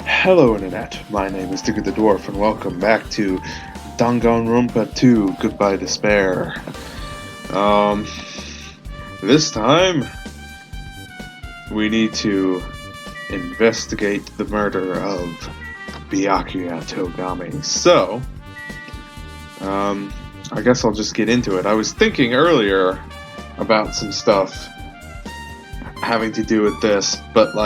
Hello Internet, my name is Digger the Dwarf and welcome back to Danganronpa 2, Goodbye Despair. This time, we need to investigate the murder of Byakuya Togami. So, I guess I'll just get into it. I was thinking earlier about some stuff having to do with this, but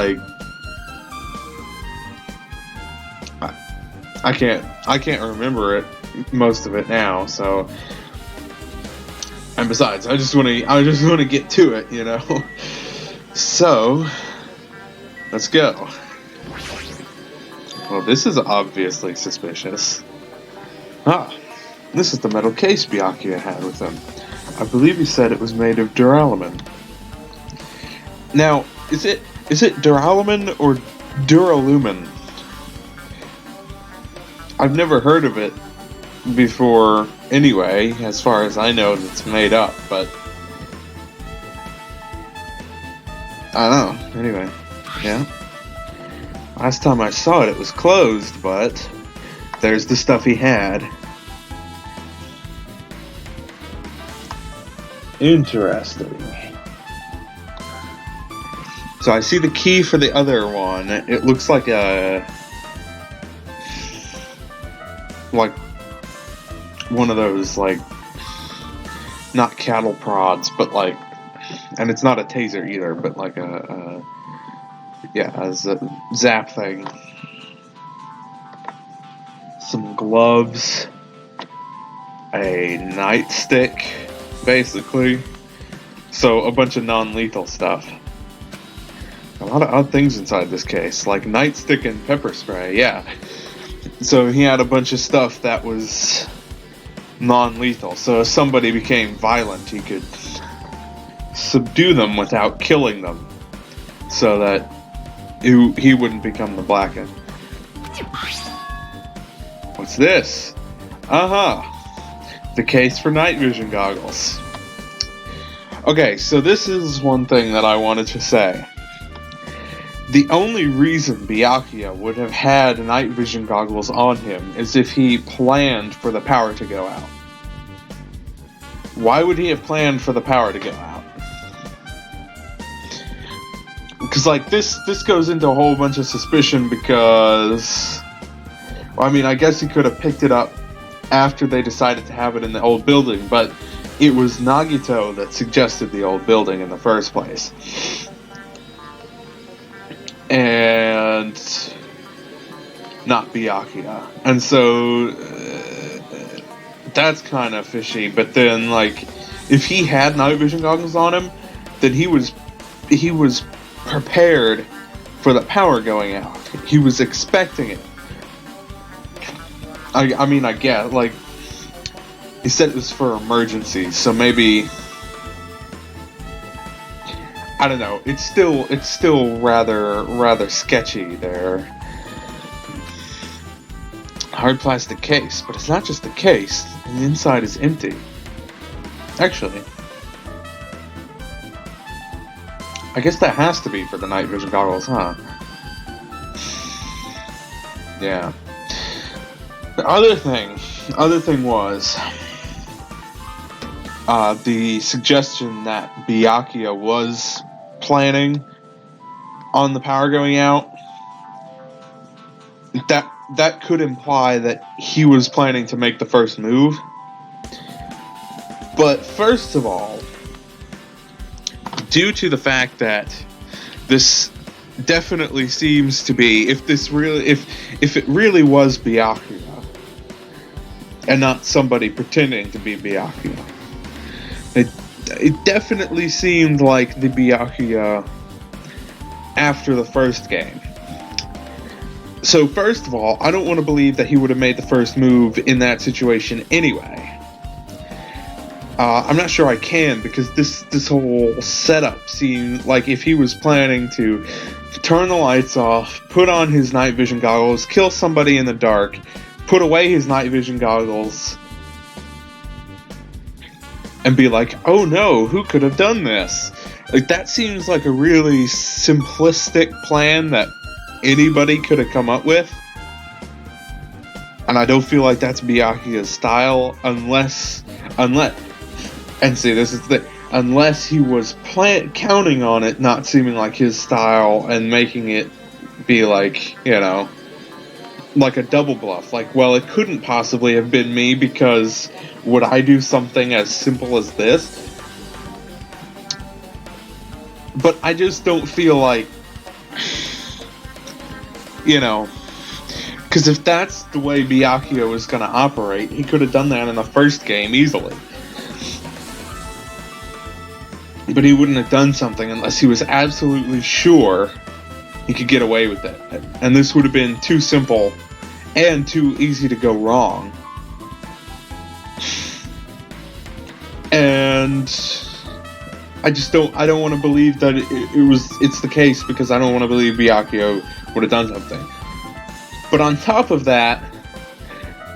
I can't remember it, most of it now, so, and besides, I just want to get to it, you know. So, let's go. Well, this is obviously suspicious. This is the metal case Byakuya had with him. I believe he said it was made of duralumin. Now, is it duralumin or duralumin? I've never heard of it before anyway, as far as I know it's made up, but I don't know. Anyway, yeah. Last time I saw it, it was closed, but there's the stuff he had. Interesting. So I see the key for the other one. It looks like one of those, not cattle prods, but and it's not a taser either, but a zap thing. Some gloves, a nightstick, basically. So a bunch of non-lethal stuff. A lot of odd things inside this case, like nightstick and pepper spray, yeah. So he had a bunch of stuff that was non-lethal. So if somebody became violent, he could subdue them without killing them, so that he wouldn't become the Blackened. What's this? The case for night vision goggles. Okay, so this is one thing that I wanted to say. The only reason Byakuya would have had night vision goggles on him is if he planned for the power to go out. Why would he have planned for the power to go out? Because, this goes into a whole bunch of suspicion because, I guess he could have picked it up after they decided to have it in the old building, but it was Nagito that suggested the old building in the first place. And not Byakuya. And so that's kind of fishy. But then, if he had night vision goggles on him, then he was prepared for the power going out. He was expecting it. I get, he said it was for emergencies, so maybe, I don't know. It's still rather sketchy there. Hard plastic case, but it's not just the case. And the inside is empty. Actually, I guess that has to be for the night vision goggles, huh? Yeah. The other thing was the suggestion that Byakuya was planning on the power going out. That could imply that he was planning to make the first move. But first of all, due to the fact that this definitely seems to be, if it really was Byakuya and not somebody pretending to be Byakuya, it definitely seemed like the Byakuya after the first game. So first of all, I don't want to believe that he would have made the first move in that situation anyway. I'm not sure I can, because this whole setup seemed like if he was planning to turn the lights off, put on his night vision goggles, kill somebody in the dark, put away his night vision goggles, and be like, oh no, who could have done this? That seems like a really simplistic plan that anybody could have come up with. And I don't feel like that's Byakuya's style unless, and see, this is the thing, unless he was counting on it not seeming like his style and making it be like, you know, like a double bluff. Like, well, it couldn't possibly have been me because would I do something as simple as this? But I just don't feel like, you know, because if that's the way Byakuya was going to operate, he could have done that in the first game easily. But he wouldn't have done something unless he was absolutely sure he could get away with it. And this would have been too simple and too easy to go wrong. And I don't want to believe that it's the case, because I don't want to believe Byakuya would have done something. But on top of that,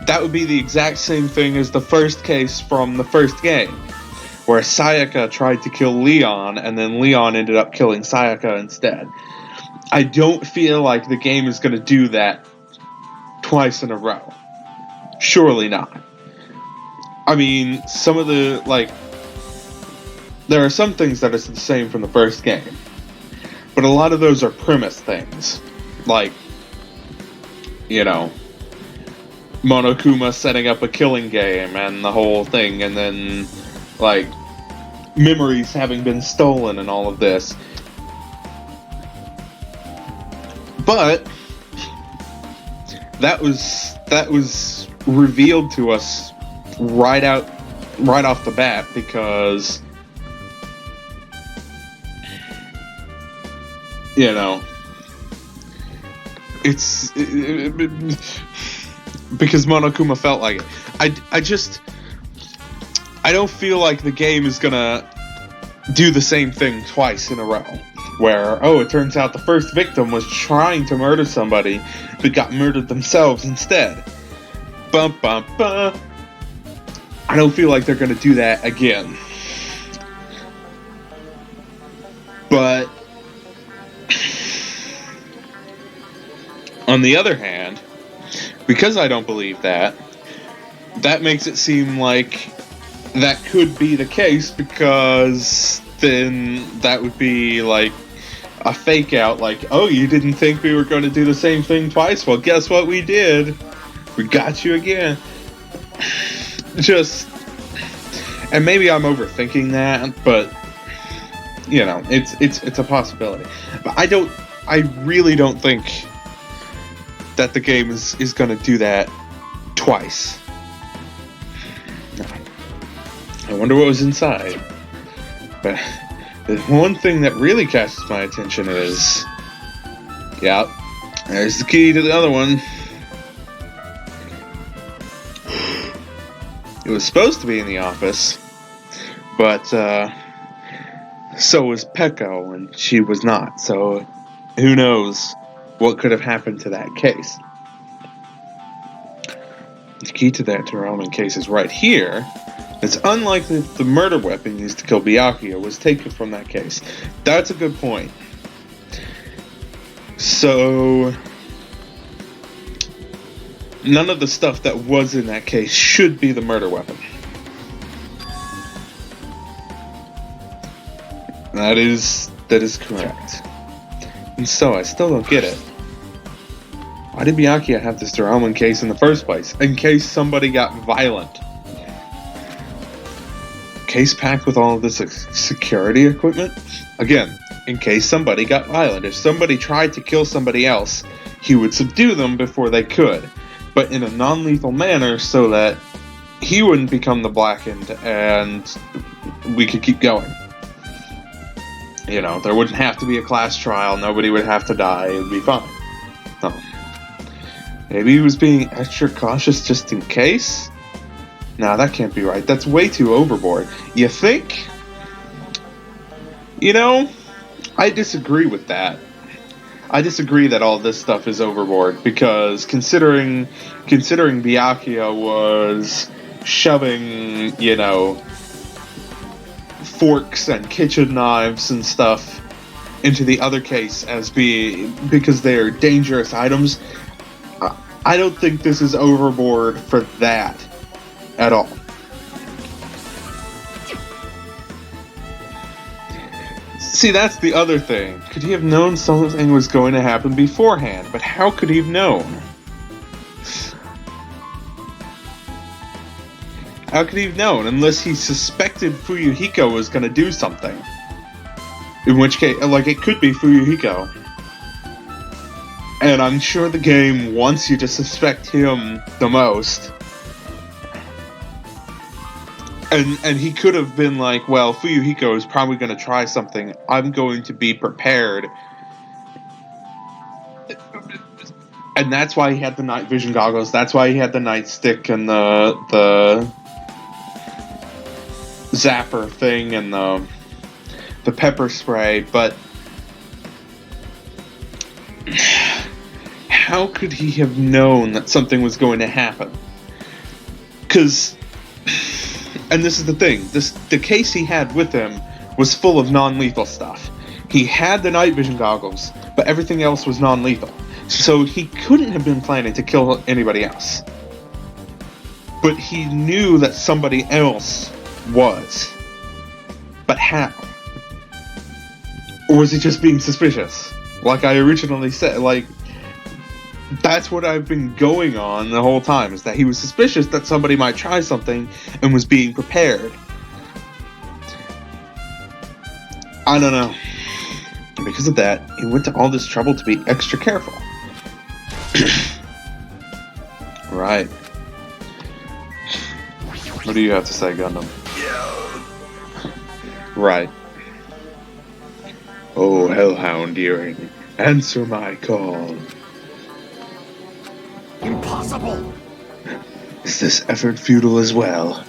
that would be the exact same thing as the first case from the first game, where Sayaka tried to kill Leon, and then Leon ended up killing Sayaka instead. I don't feel like the game is going to do that twice in a row. Surely not. I mean, some of the, like, there are some things that are the same from the first game, but a lot of those are premise things. Like, you know, Monokuma setting up a killing game and the whole thing, and then, like, memories having been stolen and all of this. But that was revealed to us right off the bat, because, you know, because Monokuma felt like it. I don't feel like the game is gonna do the same thing twice in a row, where, oh, it turns out the first victim was trying to murder somebody but got murdered themselves instead. Bum, bum, bum. I don't feel like they're gonna do that again. But on the other hand, because I don't believe that, that makes it seem like that could be the case, because then that would be like a fake out, like, oh, you didn't think we were going to do the same thing twice? Well, guess what we did? We got you again. And maybe I'm overthinking that, but, you know, it's a possibility. But I really don't think that the game is going to do that twice. I wonder what was inside. But the one thing that really catches my attention is, yeah, there's the key to the other one. It was supposed to be in the office, but so was Peko, and she was not. So who knows what could have happened to that case. The key to that Toraziron case is right here. It's unlikely that the murder weapon used to kill Byakuya was taken from that case. That's a good point. So none of the stuff that was in that case should be the murder weapon. That is correct. And so I still don't get it. Why did Byakuya have this Toraziron case in the first place? In case somebody got violent. Case packed with all of this security equipment? Again, in case somebody got violent. If somebody tried to kill somebody else, he would subdue them before they could, but in a non-lethal manner so that he wouldn't become the blackened and we could keep going. You know, there wouldn't have to be a class trial, nobody would have to die, it would be fine. No. Maybe he was being extra cautious just in case? Nah, that can't be right. That's way too overboard. You think? You know, I disagree with that. I disagree that all this stuff is overboard, because considering Byakuya was shoving, you know, forks and kitchen knives and stuff into the other case as because they are dangerous items. I don't think this is overboard for that at all. See, that's the other thing. Could he have known something was going to happen beforehand? But how could he have known? How could he have known? Unless he suspected Fuyuhiko was going to do something. In which case, like, it could be Fuyuhiko. And I'm sure the game wants you to suspect him the most. And he could have been like, well, Fuyuhiko is probably going to try something. I'm going to be prepared. And that's why he had the night vision goggles. That's why he had the nightstick and the zapper thing and the pepper spray. But how could he have known that something was going to happen? Because... And this is the thing, the case he had with him was full of non-lethal stuff. He had the night vision goggles, but everything else was non-lethal. So he couldn't have been planning to kill anybody else. But he knew that somebody else was. But how? Or was he just being suspicious? Like I originally said, like... That's what I've been going on the whole time, is that he was suspicious that somebody might try something and was being prepared. I don't know. Because of that, he went to all this trouble to be extra careful. Right. What do you have to say, Gundam? Right. Oh, Hellhound Earring, answer my call. Impossible! Is this effort futile as well?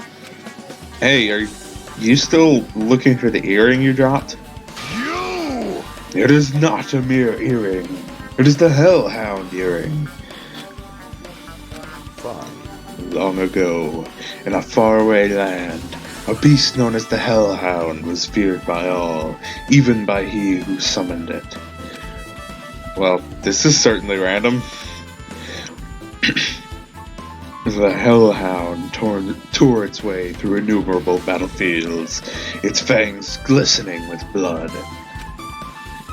Hey, are you still looking for the earring you dropped? You! It is not a mere earring. It is the Hellhound Earring. Fine. Long ago, in a faraway land, a beast known as the Hellhound was feared by all, even by he who summoned it. Well, this is certainly random. The Hellhound tore its way through innumerable battlefields, its fangs glistening with blood,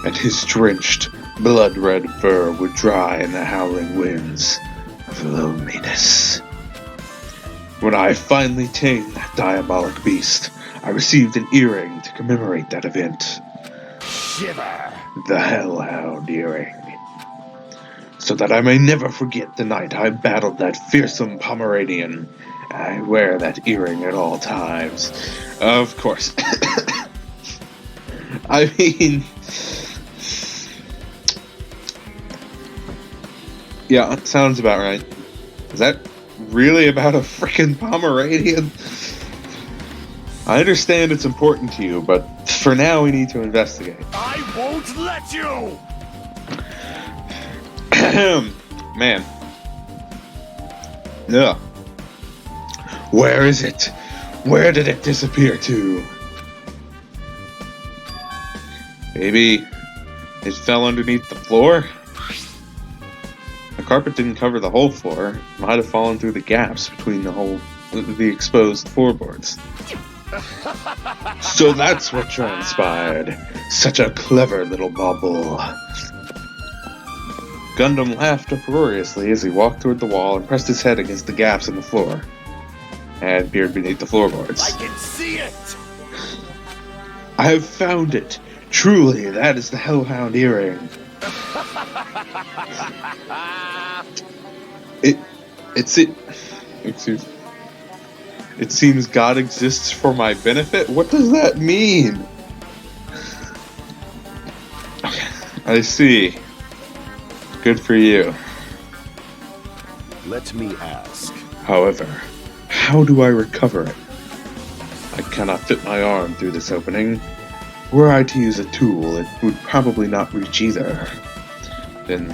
and his drenched, blood-red fur would dry in the howling winds of loneliness. When I finally tamed that diabolic beast, I received an earring to commemorate that event. Shiver! The Hellhound Earring. So that I may never forget the night I battled that fearsome Pomeranian. I wear that earring at all times. Of course. I mean... Yeah, sounds about right. Is that really about a frickin' Pomeranian? I understand it's important to you, but for now we need to investigate. I won't let you! Man. Yeah. Where is it? Where did it disappear to? Maybe it fell underneath the floor? The carpet didn't cover the whole floor. It might have fallen through the gaps between the exposed floorboards. So that's what transpired. Such a clever little bauble. Gundam laughed uproariously as he walked toward the wall and pressed his head against the gaps in the floor, and peered beneath the floorboards. I can see it! I have found it! Truly, that is the Hellhound Earring. It seems God exists for my benefit? What does that mean? I see. Good for you. Let me ask. However, how do I recover it? I cannot fit my arm through this opening. Were I to use a tool, it would probably not reach either. Then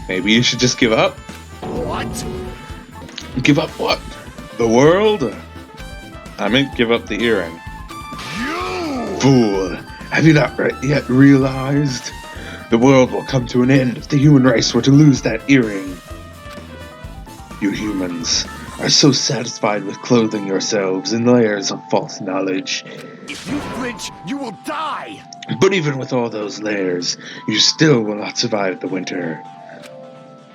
maybe you should just give up? What? Give up what? The world? I meant give up the earring. You! Fool! Have you not yet realized? The world will come to an end if the human race were to lose that earring. You humans are so satisfied with clothing yourselves in layers of false knowledge. If you flinch, you will die! But even with all those layers, you still will not survive the winter.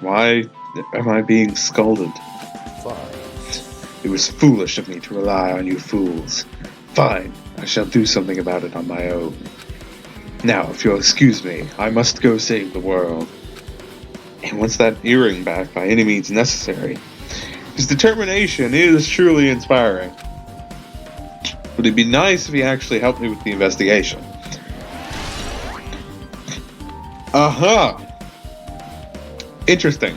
Why am I being scolded? Fine. It was foolish of me to rely on you fools. Fine, I shall do something about it on my own. Now, if you'll excuse me, I must go save the world. He wants that earring back by any means necessary. His determination is truly inspiring. But it'd be nice if he actually helped me with the investigation. Uh-huh. Interesting.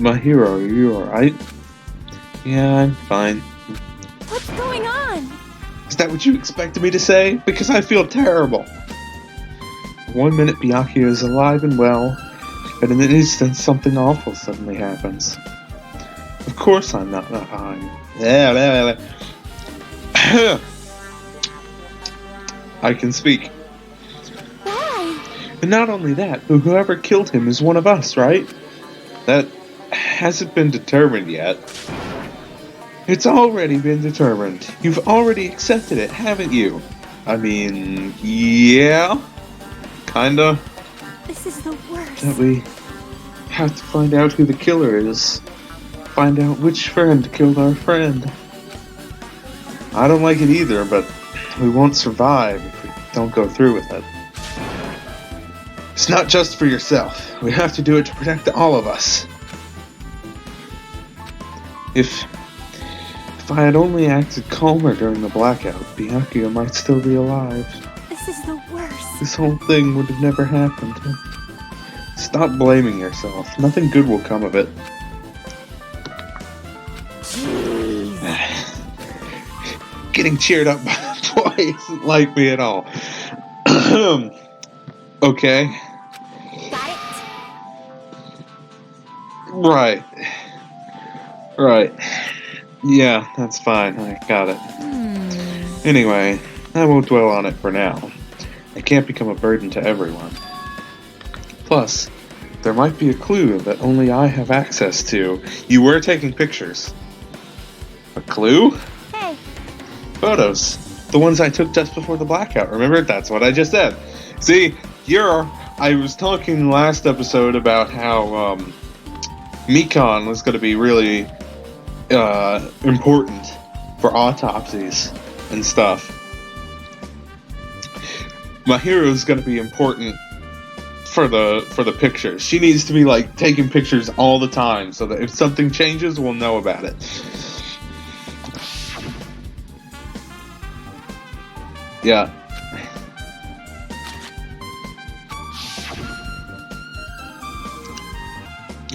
My hero, are you alright? Yeah, I'm fine. What's going on? Is that what you expected me to say? Because I feel terrible. 1 minute Byakuya is alive and well, but in an instant something awful suddenly happens. Of course I'm not fine. I can speak. Why? And not only that, but whoever killed him is one of us, right? That hasn't been determined yet. It's already been determined. You've already accepted it, haven't you? I mean, yeah. Kinda. This is the worst. That we have to find out who the killer is. Find out which friend killed our friend. I don't like it either, but we won't survive if we don't go through with it. It's not just for yourself. We have to do it to protect all of us. If I had only acted calmer during the blackout, Byakuya might still be alive. This is the worst. This whole thing would have never happened. Stop blaming yourself. Nothing good will come of it. Jeez. Getting cheered up by the boy isn't like me at all. Okay. Got it? Right. Yeah, that's fine. I got it. Anyway, I won't dwell on it for now. I can't become a burden to everyone. Plus, there might be a clue that only I have access to. You were taking pictures. A clue? Hey. Photos. The ones I took just before the blackout. Remember? That's what I just said. See, I was talking last episode about how Mikon was going to be really important for autopsies and stuff. My hero's going to be important for the pictures. She needs to be like taking pictures all the time so that if something changes, we'll know about it. Yeah.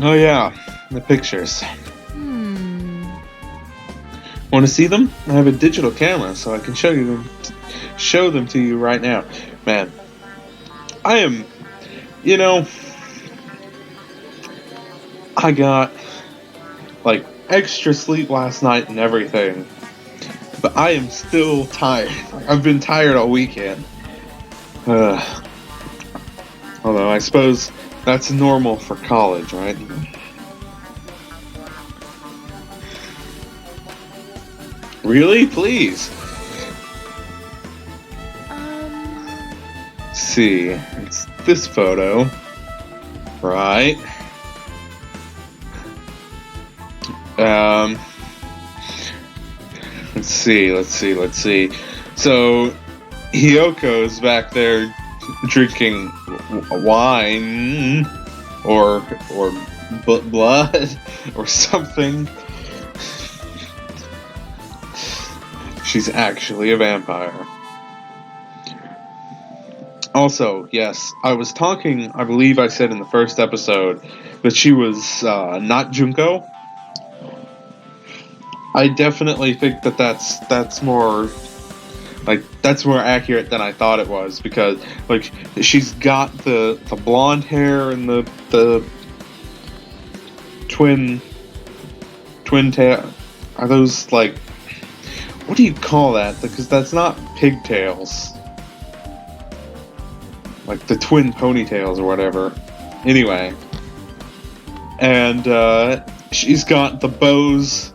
Oh yeah, the pictures. Want to see them? I have a digital camera, so I can show them to you right now. Man, I am, I got like extra sleep last night and everything, but I am still tired. I've been tired all weekend. Although I suppose that's normal for college, right? Really? Please. See, it's this photo, right? Let's see. So, Hyoko's back there drinking wine, or blood, or something. She's actually a vampire. Also, yes, I believe I said in the first episode that she was not Junko. I definitely think that's more Like, that's more accurate than I thought it was, because, like, she's got the blonde hair and the twin tail. Are those, like, what do you call that? Because that's not pigtails. Like the twin ponytails or whatever. Anyway. And she's got the bows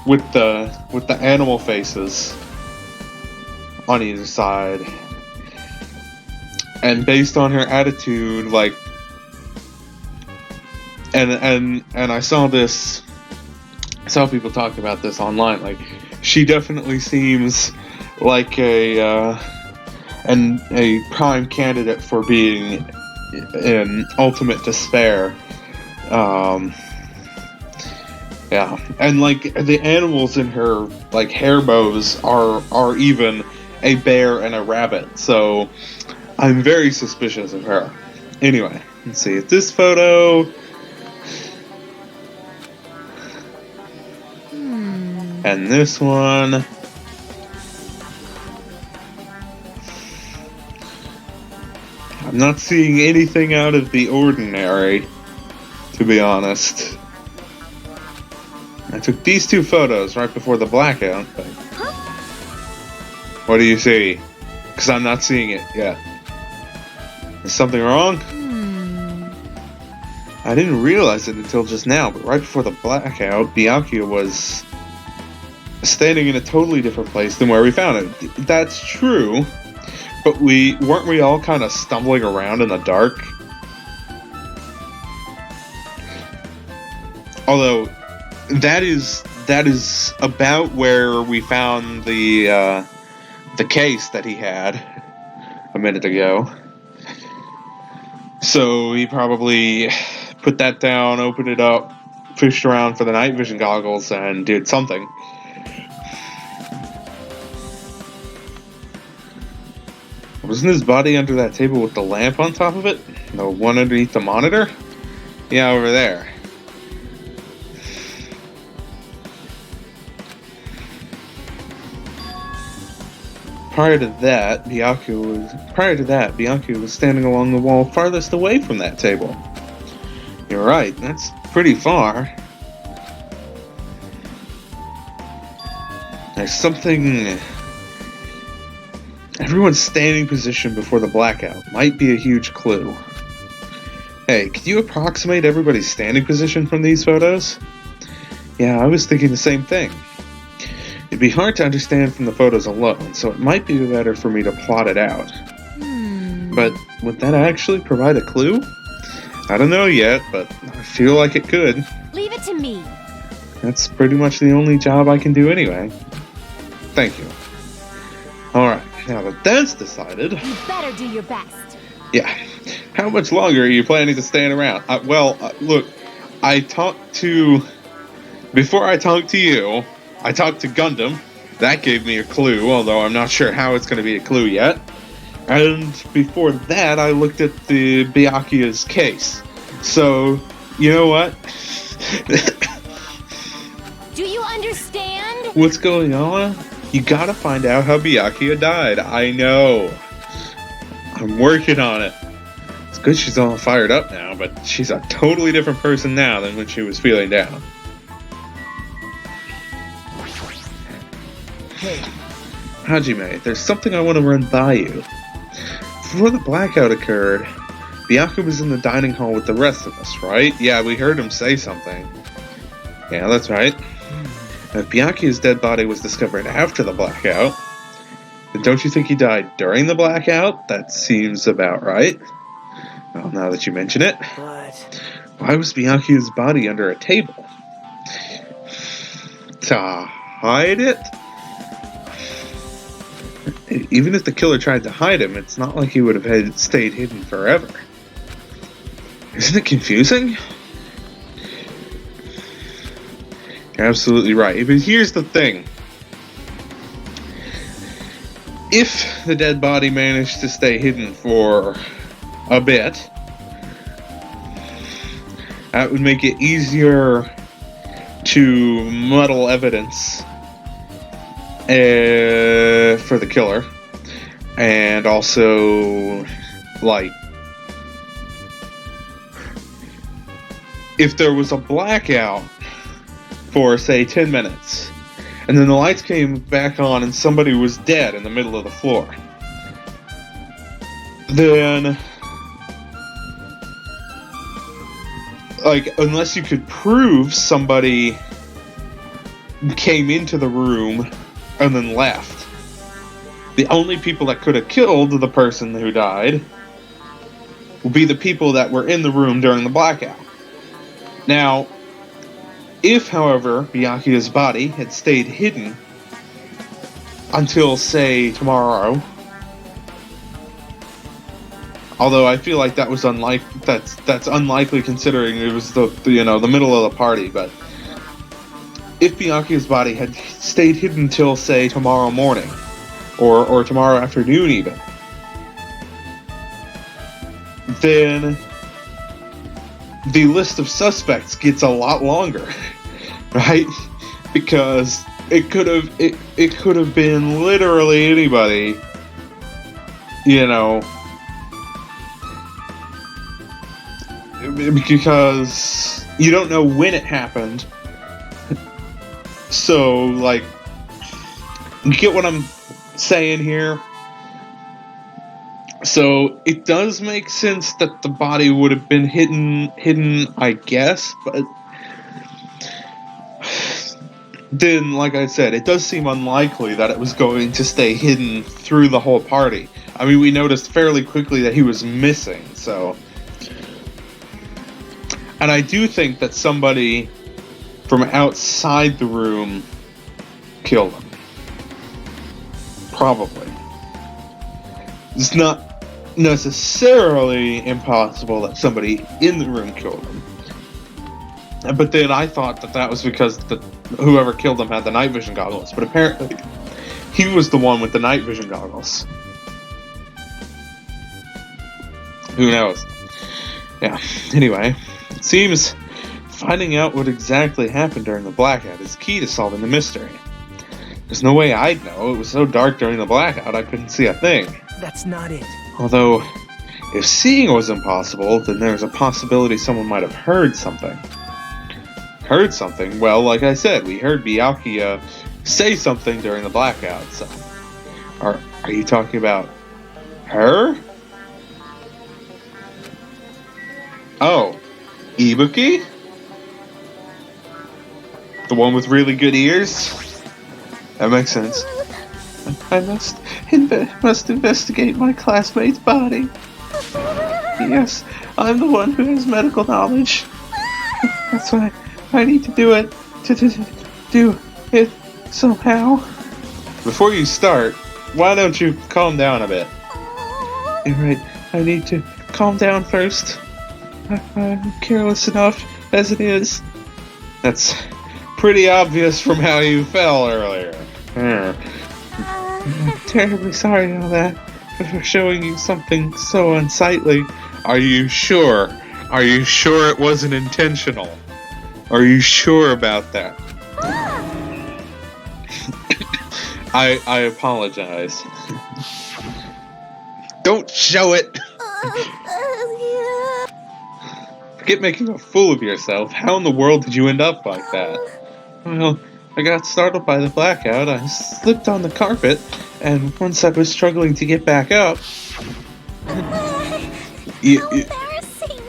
with the animal faces on either side. And based on her attitude, like, and I saw people talking about this online, like, she definitely seems like a prime candidate for being in ultimate despair. Yeah, and like the animals in her like hair bows are even a bear and a rabbit, so I'm very suspicious of her. Anyway, let's see if this photo. And this one. I'm not seeing anything out of the ordinary, to be honest. I took these two photos right before the blackout, but... What do you see? Because I'm not seeing it yet. Is something wrong? I didn't realize it until just now, but right before the blackout, Byakuya was standing in a totally different place than where we found it. That's true, but weren't we all kind of stumbling around in the dark? Although that is about where we found the case that he had a minute ago. So he probably put that down, opened it up, fished around for the night vision goggles, and did something. Wasn't his body under that table with the lamp on top of it? The one underneath the monitor? Yeah, over there. Prior to that, Byakuya was standing along the wall farthest away from that table. You're right, that's pretty far. There's something... Everyone's standing position before the blackout might be a huge clue. Hey, could you approximate everybody's standing position from these photos? Yeah, I was thinking the same thing. It'd be hard to understand from the photos alone, so it might be better for me to plot it out. But would that actually provide a clue? I don't know yet, but I feel like it could. Leave it to me. That's pretty much the only job I can do anyway. Thank you. Alright, now that that's decided... You better do your best. Yeah. How much longer are you planning to stand around? Look, before I talked to you, I talked to Gundam. That gave me a clue, although I'm not sure how it's going to be a clue yet. And before that, I looked at the Byakuya's case. So, you know what? Do you understand? What's going on? You gotta find out how Byakuya died. I know. I'm working on it. It's good she's all fired up now, but she's a totally different person now than when she was feeling down. Hey. Hajime, there's something I want to run by you. Before the blackout occurred, Byakuya was in the dining hall with the rest of us, right? Yeah, we heard him say something. Yeah, that's right. If Byakuya's dead body was discovered after the blackout, then don't you think he died during the blackout? That seems about right. Well, now that you mention it. But... Why was Byakuya's body under a table? To hide it? Even if the killer tried to hide him, it's not like he would have stayed hidden forever. Isn't it confusing? You're absolutely right. But here's the thing. If the dead body managed to stay hidden for a bit, that would make it easier to muddle evidence for the killer. And also, like, if there was a blackout for, say, 10 minutes, and then the lights came back on and somebody was dead in the middle of the floor, then, like, unless you could prove somebody came into the room and then left, the only people that could have killed the person who died would be the people that were in the room during the blackout. Now, if, however, Byakuya's body had stayed hidden until, say, tomorrow, although I feel like that was that's unlikely considering it was the middle of the party, but if Byakuya's body had stayed hidden till, say, tomorrow morning, or tomorrow afternoon even, then the list of suspects gets a lot longer, right? Because it could have been literally anybody, because you don't know when it happened. So, like, you get what I'm saying here? So, it does make sense that the body would have been hidden, I guess, but then, like I said, it does seem unlikely that it was going to stay hidden through the whole party. I mean, we noticed fairly quickly that he was missing, so... And I do think that somebody from outside the room killed him. Probably. It's not necessarily impossible that somebody in the room killed him. But then I thought that was because whoever killed him had the night vision goggles. But apparently, he was the one with the night vision goggles. Who knows? Yeah, anyway. It seems finding out what exactly happened during the blackout is key to solving the mystery. There's no way I'd know. It was so dark during the blackout I couldn't see a thing. That's not it. Although, if seeing was impossible, then there's a possibility someone might have heard something. Heard something? Well, like I said, we heard Byakuya say something during the blackout, so... Are you talking about her? Oh. Ibuki? The one with really good ears? That makes sense. I must investigate my classmate's body. Yes, I'm the one who has medical knowledge. That's why I need to do it. Do it somehow. Before you start, why don't you calm down a bit? You're right, I need to calm down first. I'm careless enough as it is. That's pretty obvious from how you fell earlier. I'm terribly sorry about that, for showing you something so unsightly. Are you sure? Are you sure it wasn't intentional? Are you sure about that? I apologize. Don't show it! Forget making a fool of yourself. How in the world did you end up like that? Well, I got startled by the blackout. I slipped on the carpet, and once I was struggling to get back up... Embarrassing!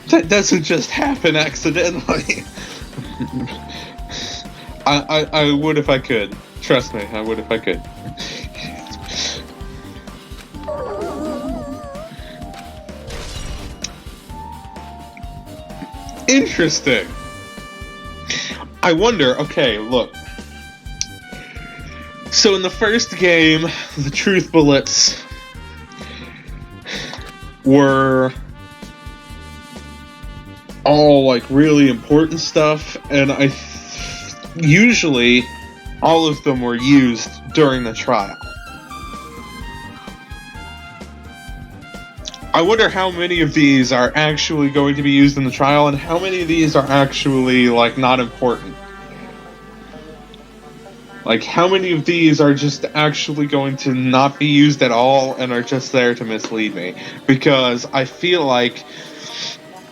That doesn't just happen accidentally. I would if I could. Trust me, I would if I could. Interesting. I wonder, okay, look. So in the first game, the truth bullets were all like really important stuff, and usually all of them were used during the trial. I wonder how many of these are actually going to be used in the trial, and how many of these are actually, like, not important. Like, how many of these are just actually going to not be used at all and are just there to mislead me? Because I feel like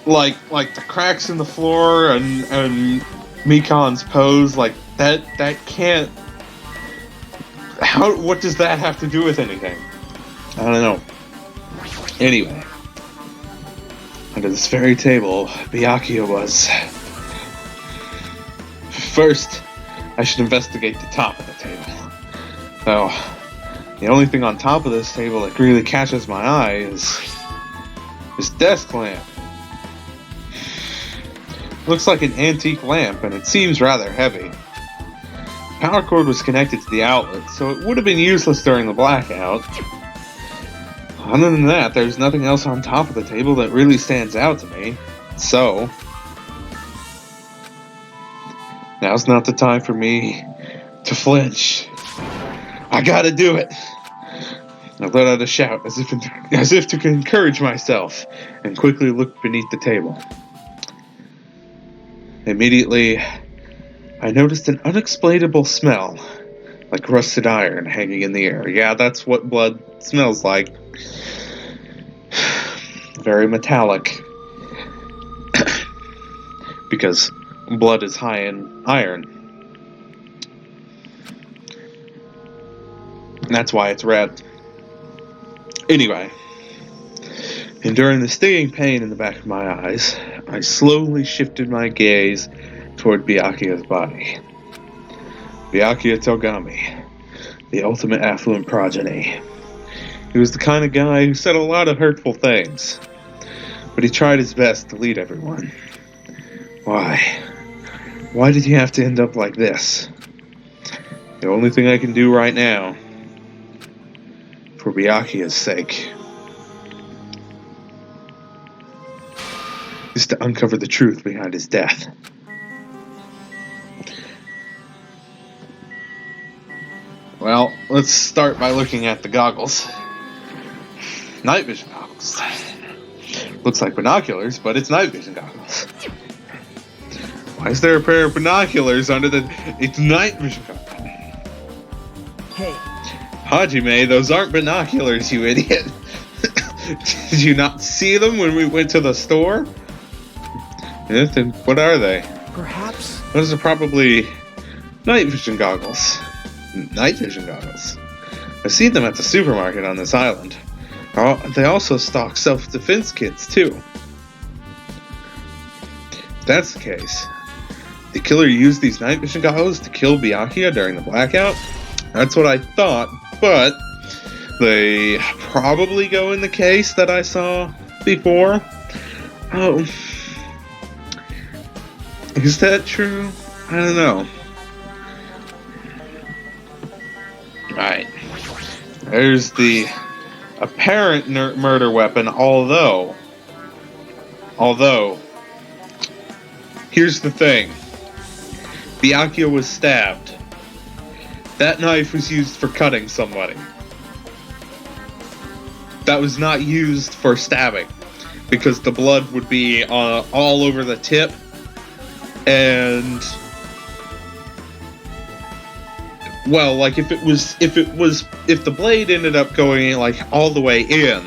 the cracks in the floor and Mikan's pose, like, that can't... What does that have to do with anything? I don't know. Anyway. Under this very table, Byakuya was. First, I should investigate the top of the table. So, the only thing on top of this table that really catches my eye is this desk lamp. Looks like an antique lamp, and it seems rather heavy. Power cord was connected to the outlet, so it would have been useless during the blackout. Other than that, there's nothing else on top of the table that really stands out to me. So, now's not the time for me to flinch. I gotta do it! I let out a shout as if to encourage myself, and quickly looked beneath the table. Immediately, I noticed an unexplainable smell, like rusted iron hanging in the air. Yeah, that's what blood smells like. Very metallic. Because blood is high in iron. And that's why it's red. Anyway. Enduring the stinging pain in the back of my eyes, I slowly shifted my gaze toward Byakuya's body. Byakuya Togami, the ultimate affluent progeny. He was the kind of guy who said a lot of hurtful things, but he tried his best to lead everyone. Why? Why did he have to end up like this? The only thing I can do right now, for Byakuya's sake, is to uncover the truth behind his death. Well, let's start by looking at the goggles. Night vision goggles. Looks like binoculars, but it's night vision goggles. Why is there a pair of binoculars under the... It's night vision goggles. Hey. Hajime, those aren't binoculars, you idiot. Did you not see them when we went to the store? Yeah, then what are they? Perhaps. Those are probably night vision goggles. Night vision goggles. I've seen them at the supermarket on this island. They also stock self-defense kits, too. If that's the case, the killer used these night vision goggles to kill Byakuya during the blackout? That's what I thought, but they probably go in the case that I saw before. Oh. Is that true? I don't know. Right. There's the apparent murder weapon, although, here's the thing. Byakuya was stabbed. That knife was used for cutting somebody. That was not used for stabbing, because the blood would be all over the tip, and... Well, like if the blade ended up going like all the way in,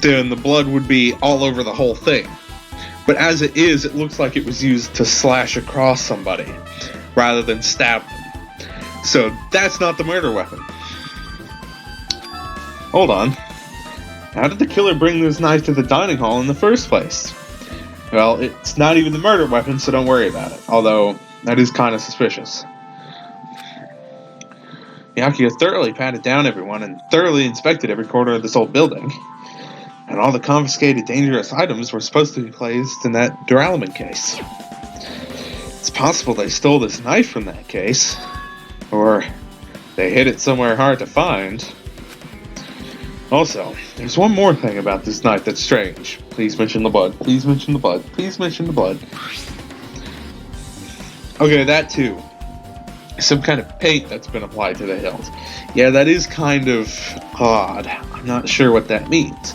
then the blood would be all over the whole thing. But as it is, it looks like it was used to slash across somebody rather than stab them. So that's not the murder weapon. Hold on. How did the killer bring this knife to the dining hall in the first place? Well, it's not even the murder weapon, so don't worry about it. Although, that is kind of suspicious. Byakuya thoroughly patted down everyone and thoroughly inspected every corner of this old building. And all the confiscated dangerous items were supposed to be placed in that duralumin case. It's possible they stole this knife from that case. Or they hid it somewhere hard to find. Also, there's one more thing about this knife that's strange. Please mention the blood. Please mention the blood. Please mention the blood. Okay, that too. Some kind of paint that's been applied to the hilt. Yeah, that is kind of odd. I'm not sure what that means.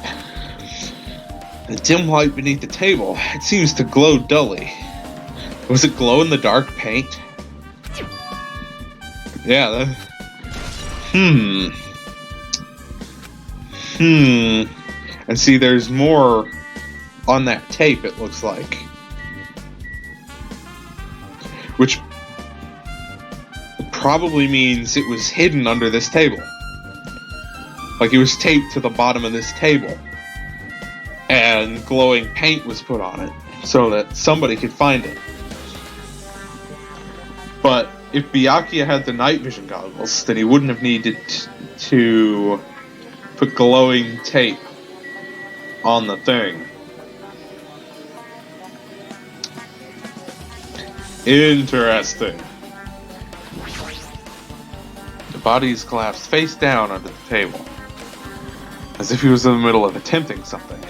The dim light beneath the table, it seems to glow dully. Was it glow in the dark paint? Yeah, And see, there's more on that tape, it looks like. Which probably means it was hidden under this table. Like it was taped to the bottom of this table. And glowing paint was put on it so that somebody could find it. But if Byakuya had the night vision goggles, then he wouldn't have needed to put glowing tape on the thing. Interesting. The body is collapsed face down under the table, as if he was in the middle of attempting something.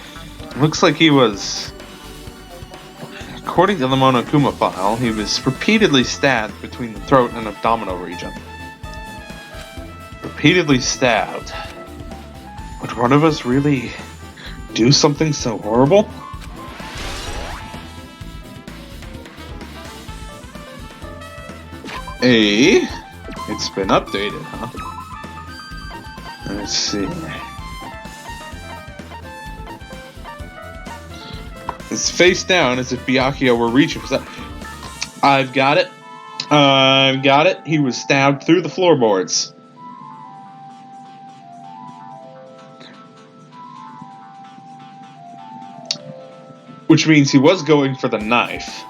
It looks like he was, according to the Monokuma file, he was repeatedly stabbed between the throat and abdominal region. Repeatedly stabbed. Would one of us really do something so horrible? It's been updated, huh? Let's see. It's face down as if Byakuya were reaching for that. I've got it. I've got it. He was stabbed through the floorboards. Which means he was going for the knife.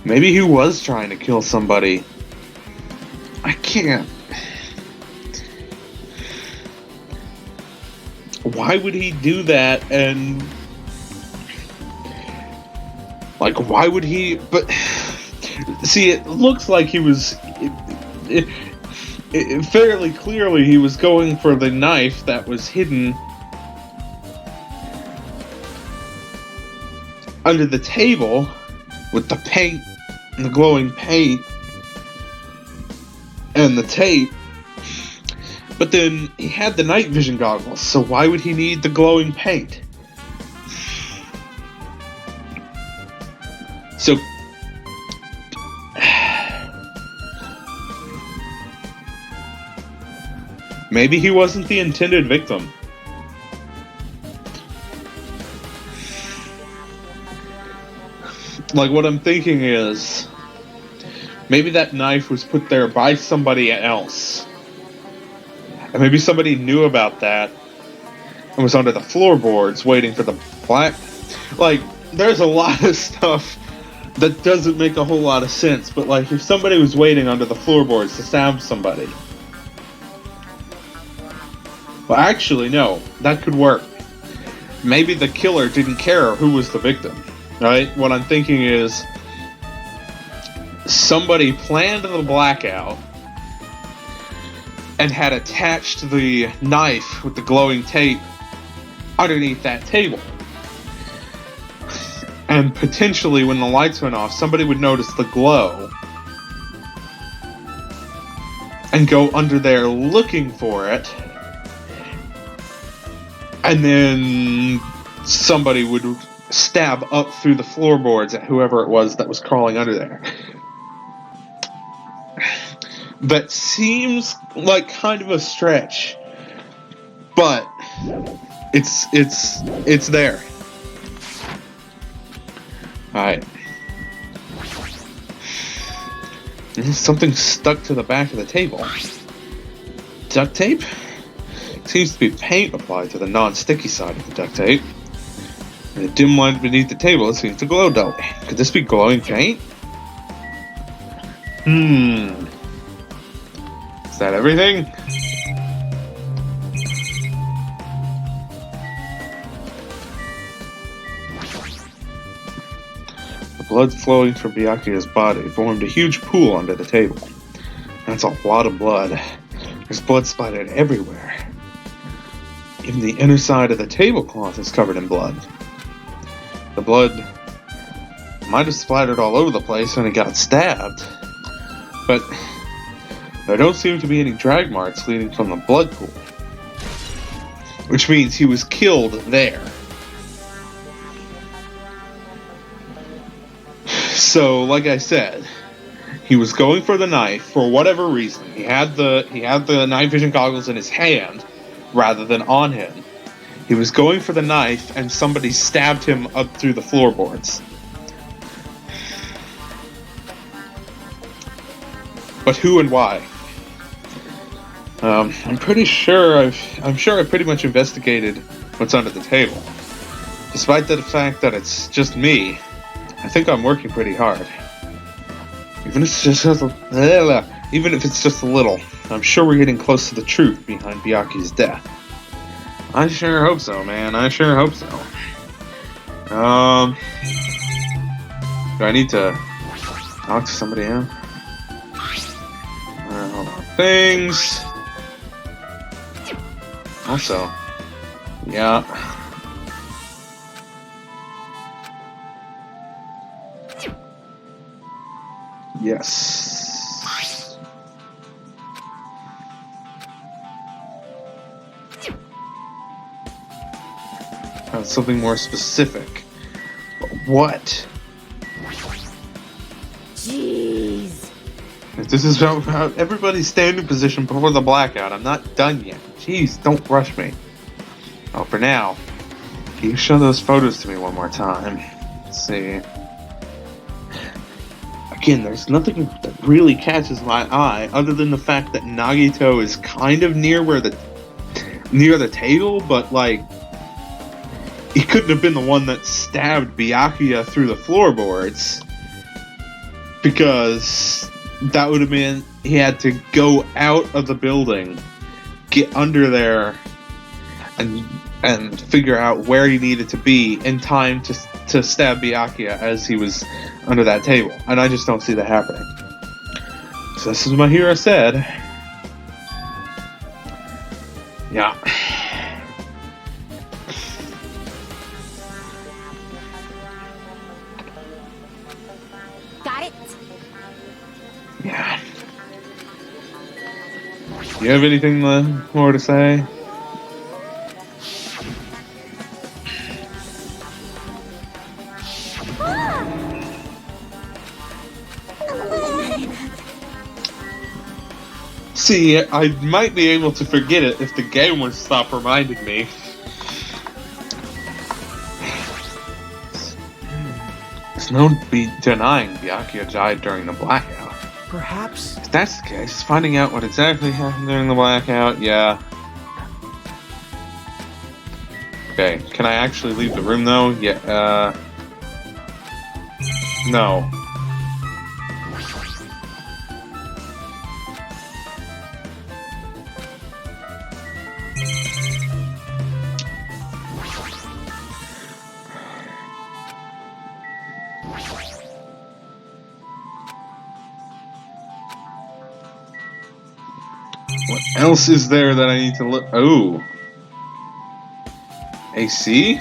Maybe he was trying to kill somebody. I can't. Why would he do that? And like, why would he? But see, it looks like he was. Fairly clearly, he was going for the knife that was hidden under the table with the paint, and the glowing paint, and the tape. But then he had the night vision goggles, so why would he need the glowing paint? So maybe he wasn't the intended victim. Like, what I'm thinking is, maybe that knife was put there by somebody else. And maybe somebody knew about that and was under the floorboards waiting for the black. Like, there's a lot of stuff that doesn't make a whole lot of sense. But, like, if somebody was waiting under the floorboards to stab somebody. Well, actually, no. That could work. Maybe the killer didn't care who was the victim. Right? What I'm thinking is, somebody planned the blackout and had attached the knife with the glowing tape underneath that table. And potentially when the lights went off, somebody would notice the glow and go under there looking for it. And then somebody would stab up through the floorboards at whoever it was that was crawling under there. That seems like kind of a stretch, but it's there. All right. There's something stuck to the back of the table. Duct tape? Seems to be paint applied to the non-sticky side of the duct tape. And the dim light beneath the table seems to glow dully. Could this be glowing paint? Is that everything? The blood flowing from Byakuya's body formed a huge pool under the table. That's a lot of blood. There's blood splattered everywhere. Even the inner side of the tablecloth is covered in blood. The blood might have splattered all over the place when he got stabbed, but there don't seem to be any drag marks leading from the blood pool. which means he was killed there. So, like I said, he was going for the knife for whatever reason. He had the night vision goggles in his hand rather than on him. He was going for the knife, and somebody stabbed him up through the floorboards. But who and why? I'm sure I've pretty much investigated what's under the table. Despite the fact that it's just me, I think I'm working pretty hard. Even if it's just a little, I'm sure we're getting close to the truth behind Byakuya's death. I sure hope so, man. I sure hope so. Do I need to talk to somebody else? Hold on. Things. Also, yeah. Yes. Something more specific. But what? Jeez. If this is about everybody's standing position before the blackout, I'm not done yet. Jeez, don't rush me. Oh, for now, can you show those photos to me one more time? Let's see. Again, there's nothing that really catches my eye other than the fact that Nagito is kind of near the table, but like he couldn't have been the one that stabbed Byakuya through the floorboards, because that would have meant he had to go out of the building, get under there, and figure out where he needed to be in time to stab Byakuya as he was under that table. And I just don't see that happening. So this is what my hero said. Yeah. Got it? Yeah. Do you have anything more to say? See, I might be able to forget it if the game would stop reminding me. There's no denying Byakuya died during the blackout. Perhaps. If that's the case, finding out what exactly happened during the blackout, yeah. Okay, can I actually leave the room though? Yeah, no. What else is there that I need to look? Oh. AC?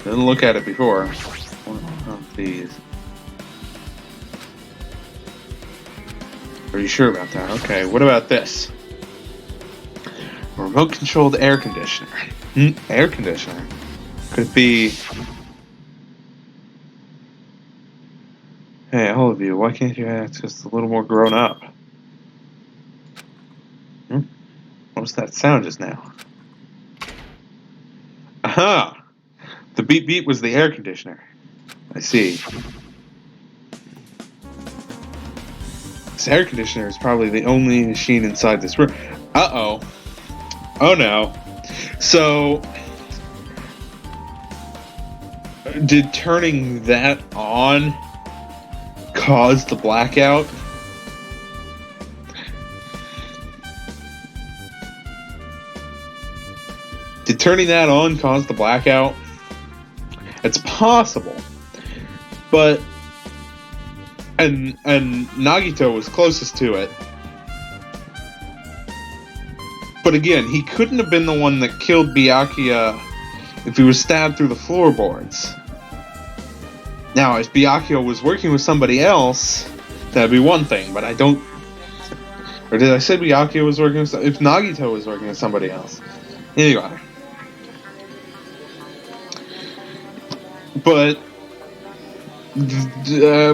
Didn't look at it before. One of these. Are you sure about that? Okay, what about this? A remote-controlled air conditioner. Air conditioner? Could it be... Hey, all of you, why can't you act just a little more grown up? What was that sound just now? Aha! The beep beep was the air conditioner. I see. This air conditioner is probably the only machine inside this room. Uh-oh. Oh no. So... did turning that on cause the blackout? Did turning that on cause the blackout? It's possible. But and Nagito was closest to it. But again, he couldn't have been the one that killed Byakuya if he was stabbed through the floorboards. Now, if Byakuya was working with somebody else, that'd be one thing, but I don't... Or did I say Byakuya was working with... If Nagito was working with somebody else, Anyway. But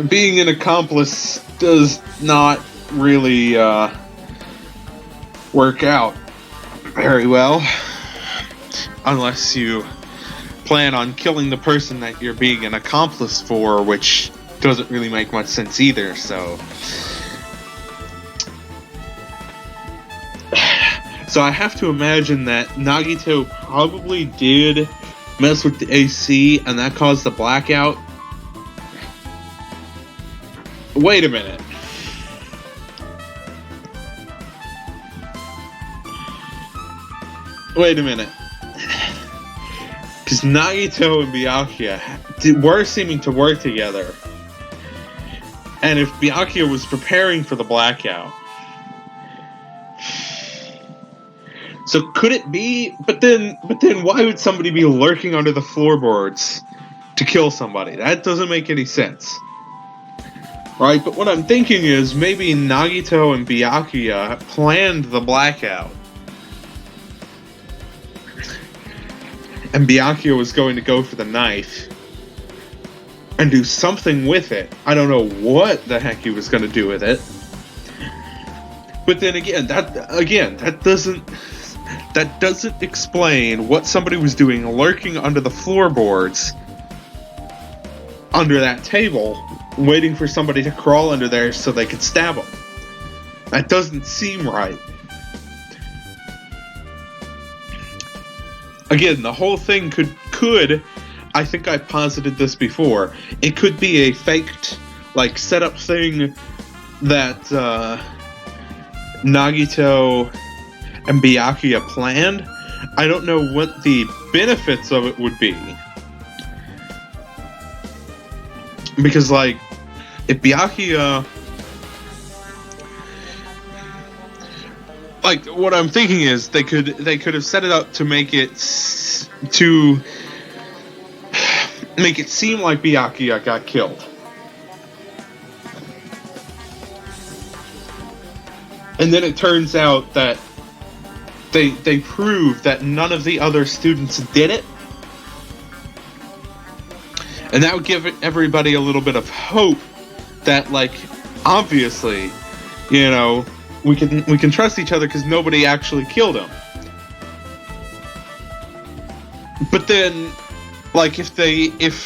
being an accomplice does not really work out very well unless you plan on killing the person that you're being an accomplice for, which doesn't really make much sense either. So I have to imagine that Nagito probably did mess with the AC and that caused the blackout. Wait a minute. Because Nagito and Byakuya were seeming to work together. And if Byakuya was preparing for the blackout, so could it be? But then, why would somebody be lurking under the floorboards to kill somebody? That doesn't make any sense, right? But what I'm thinking is maybe Nagito and Byakuya planned the blackout, and Byakuya was going to go for the knife and do something with it. I don't know what the heck he was going to do with it. But then again, that doesn't explain what somebody was doing lurking under the floorboards under that table, waiting for somebody to crawl under there so they could stab them. That doesn't seem right. Again, the whole thing could I think I posited this before, it could be a faked, setup thing that Nagito and Byakuya planned. I don't know what the benefits of it would be. Because, if Byakuya... what I'm thinking is they could have set it up to make it seem like Byakuya got killed. And then it turns out that they proved that none of the other students did it. And that would give everybody a little bit of hope that, obviously, we can trust each other because nobody actually killed him. But then, if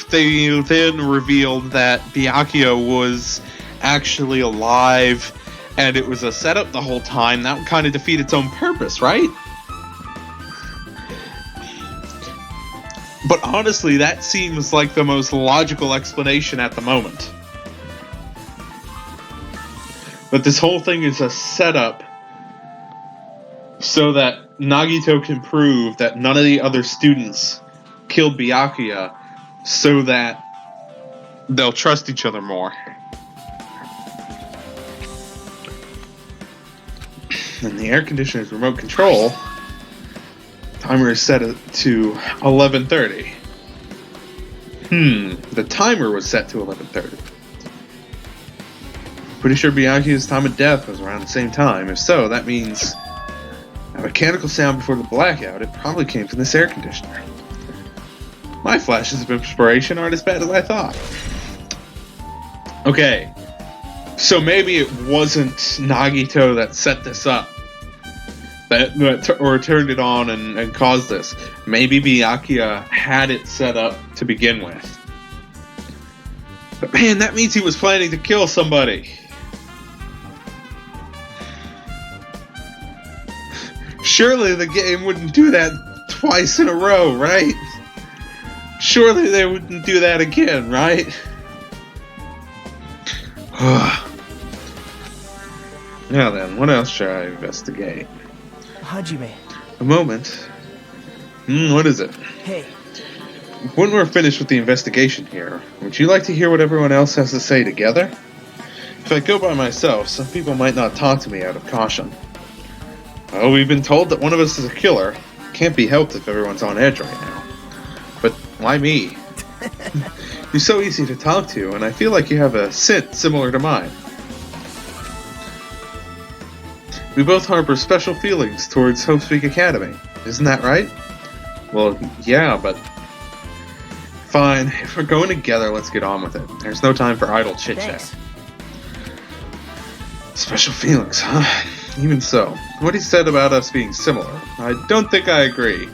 they then revealed that Byakuya was actually alive and it was a setup the whole time, that would kind of defeat its own purpose, right? But honestly, that seems like the most logical explanation at the moment. But this whole thing is a setup so that Nagito can prove that none of the other students killed Byakuya, so that they'll trust each other more. And the air conditioner's remote control timer is set to 11:30. The timer was set to 11:30. Pretty sure Byakuya's time of death was around the same time. If so, that means a mechanical sound before the blackout. It probably came from this air conditioner. My flashes of inspiration aren't as bad as I thought. Okay, so maybe it wasn't Nagito that set this up, or turned it on and caused this. Maybe Byakuya had it set up to begin with. But man, that means he was planning to kill somebody. Surely the game wouldn't do that twice in a row, right? Surely they wouldn't do that again, right? Now then, what else should I investigate? Hajime. A moment. What is it? Hey. When we're finished with the investigation here, would you like to hear what everyone else has to say together? If I go by myself, some people might not talk to me out of caution. Oh, we've been told that one of us is a killer. Can't be helped if everyone's on edge right now. But why me? You're so easy to talk to, and I feel like you have a scent similar to mine. We both harbor special feelings towards Hope's Academy. Isn't that right? Well, yeah, but... Fine, if we're going together, let's get on with it. There's no time for idle chit-chat. Thanks. Special feelings, huh? Even so, what he said about us being similar, I don't think I agree.